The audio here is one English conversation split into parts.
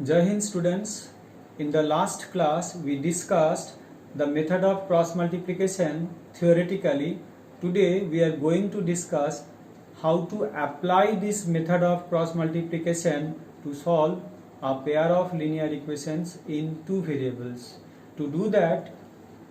Jai Hind students, in the last class we discussed the method of cross multiplication theoretically. Today we are going to discuss how to apply this method of cross multiplication to solve a pair of linear equations in two variables. To do that,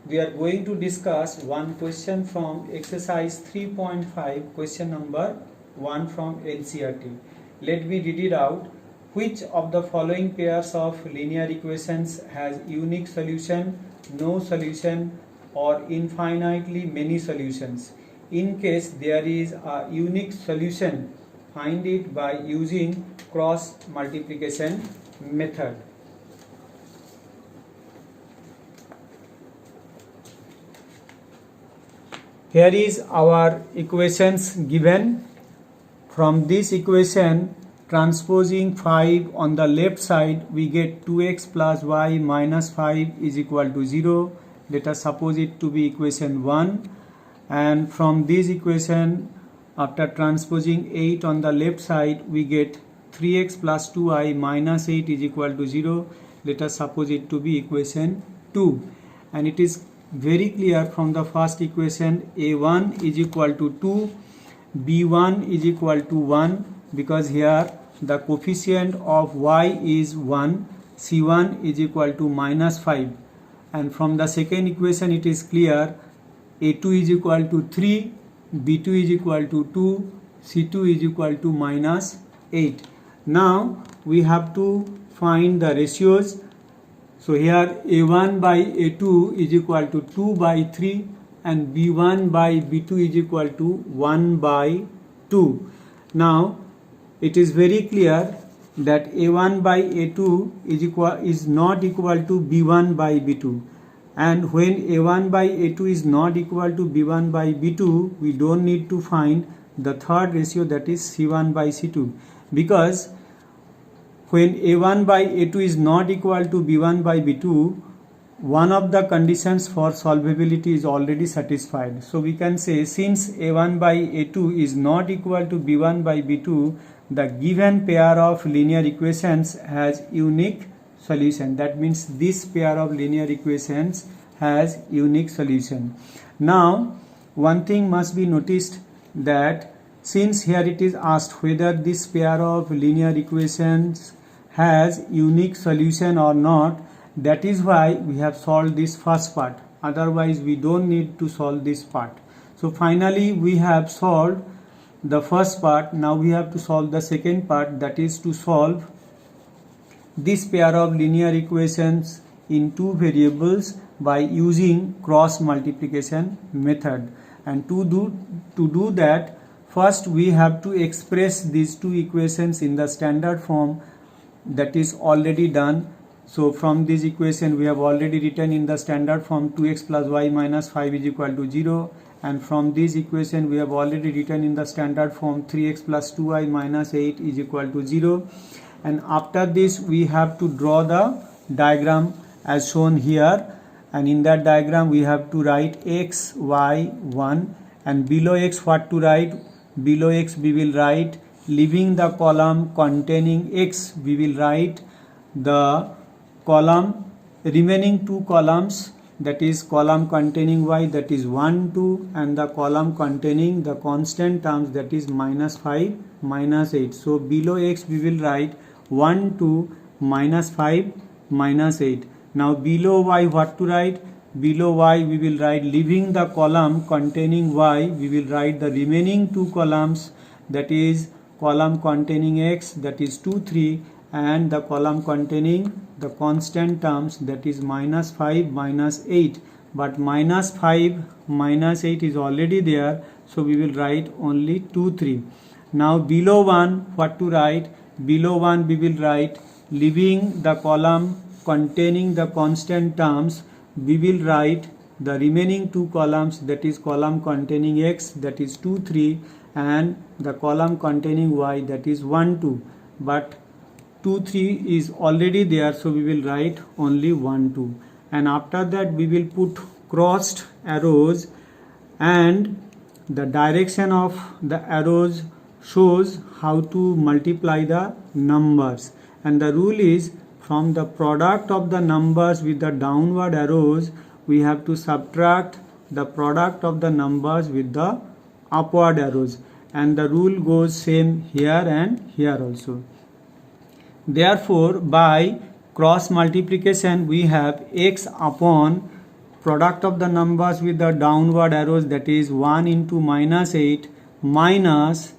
we are going to discuss one question from exercise 3.5, question number 1 from NCERT. Let me read it out. Which of the following pairs of linear equations has unique solution, no solution, or infinitely many solutions? In case there is a unique solution, find it by using cross multiplication method. Here is our equations given. From this equation, transposing 5 on the left side, we get 2x plus y minus 5 is equal to 0. Let us suppose it to be equation 1. And from this equation, after transposing 8 on the left side, we get 3x plus 2y minus 8 is equal to 0. Let us suppose it to be equation 2. And it is very clear from the first equation, a1 is equal to 2, b1 is equal to 1, because here the coefficient of y is 1, c1 is equal to minus 5. And from the second equation it is clear, a2 is equal to 3, b2 is equal to 2, c2 is equal to minus 8. Now we have to find the ratios. So here a1 by a2 is equal to 2 by 3 and b1 by b2 is equal to 1 by 2. Now it is very clear that a1 by a2 is not equal to b1 by b2. And when a1 by a2 is not equal to b1 by b2, we don't need to find the third ratio, that is c1 by c2, because when a1 by a2 is not equal to b1 by b2, one of the conditions for solvability is already satisfied. So we can say, since a1 by a2 is not equal to b1 by b2, the given pair of linear equations has unique solution. That means this pair of linear equations has unique solution. Now one thing must be noticed, that since here it is asked whether this pair of linear equations has unique solution or not, that is why we have solved this first part. Otherwise we don't need to solve this part. So finally we have solved the first part. Now we have to solve the second part, that is to solve this pair of linear equations in two variables by using cross multiplication method. And to do that, first we have to express these two equations in the standard form. That is already done. So from this equation we have already written in the standard form 2x plus y minus 5 is equal to 0, and from this equation we have already written in the standard form 3x plus 2y minus 8 is equal to 0. And after this we have to draw the diagram as shown here, and in that diagram we have to write x, y, 1, and below x what to write? Below x we will write, leaving the column containing x, we will write the column, remaining two columns, that is column containing y, that is 1, 2, and the column containing the constant terms, that is minus 5, minus 8. So below x we will write 1, 2, minus 5, minus 8. Now below y what to write? Below y we will write, leaving the column containing y, we will write the remaining two columns, that is column containing x, that is 2, 3, and the column containing the constant terms, that is minus 5, minus 8. But minus 5, minus 8 is already there, so we will write only 2, 3. Now below 1 what to write? Below 1 we will write, leaving the column containing the constant terms, we will write the remaining two columns, that is column containing x, that is 2, 3, and the column containing y, that is 1, 2. But 2, 3 is already there, so we will write only 1, 2. And after that we will put crossed arrows, and the direction of the arrows shows how to multiply the numbers. And the rule is, from the product of the numbers with the downward arrows, we have to subtract the product of the numbers with the upward arrows, and the rule goes same here and here also. Therefore, by cross multiplication we have x upon product of the numbers with the downward arrows, that is 1 into minus 8, minus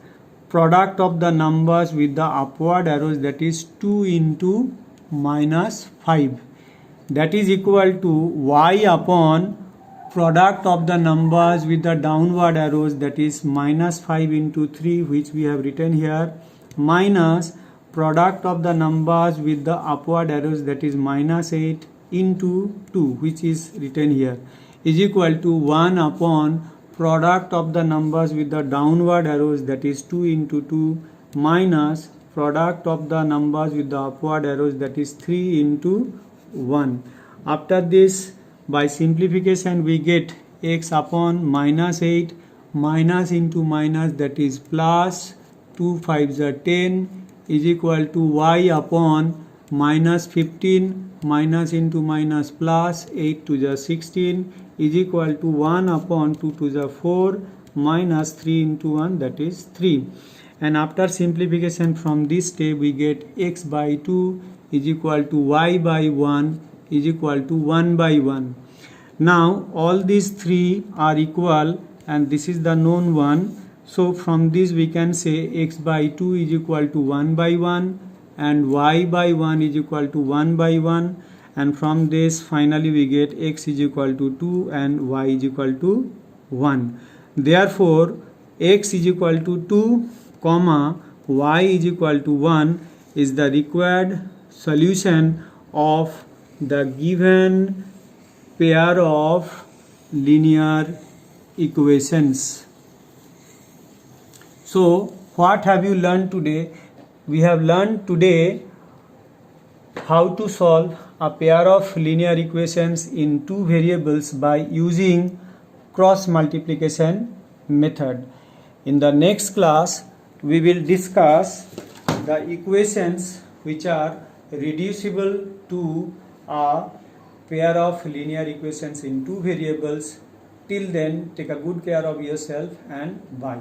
product of the numbers with the upward arrows, that is 2 into minus 5, that is equal to y upon product of the numbers with the downward arrows, that is minus 5 into 3, which we have written here, minus product of the numbers with the upward arrows, that is minus 8 into 2, which is written here, is equal to 1 upon product of the numbers with the downward arrows, that is 2 into 2, minus product of the numbers with the upward arrows, that is 3 into 1. After this, by simplification we get x upon minus 8, minus into minus, that is plus 2 5s are 10, is equal to y upon minus 15, minus into minus plus 8 to the 16, is equal to 1 upon 2 to the 4, minus 3 into 1, that is 3. And after simplification from this step we get x by 2 is equal to y by 1 is equal to 1 by 1. Now all these three are equal and this is the known one. So from this we can say x by 2 is equal to 1 by 1 and y by 1 is equal to 1 by 1, and from this finally we get x is equal to 2 and y is equal to 1. Therefore x is equal to 2 comma y is equal to 1 is the required solution of the given pair of linear equations. So what have you learned today? We have learned today how to solve a pair of linear equations in two variables by using cross multiplication method. In the next class we will discuss the equations which are reducible to a pair of linear equations in two variables. Till then, take a good care of yourself and bye.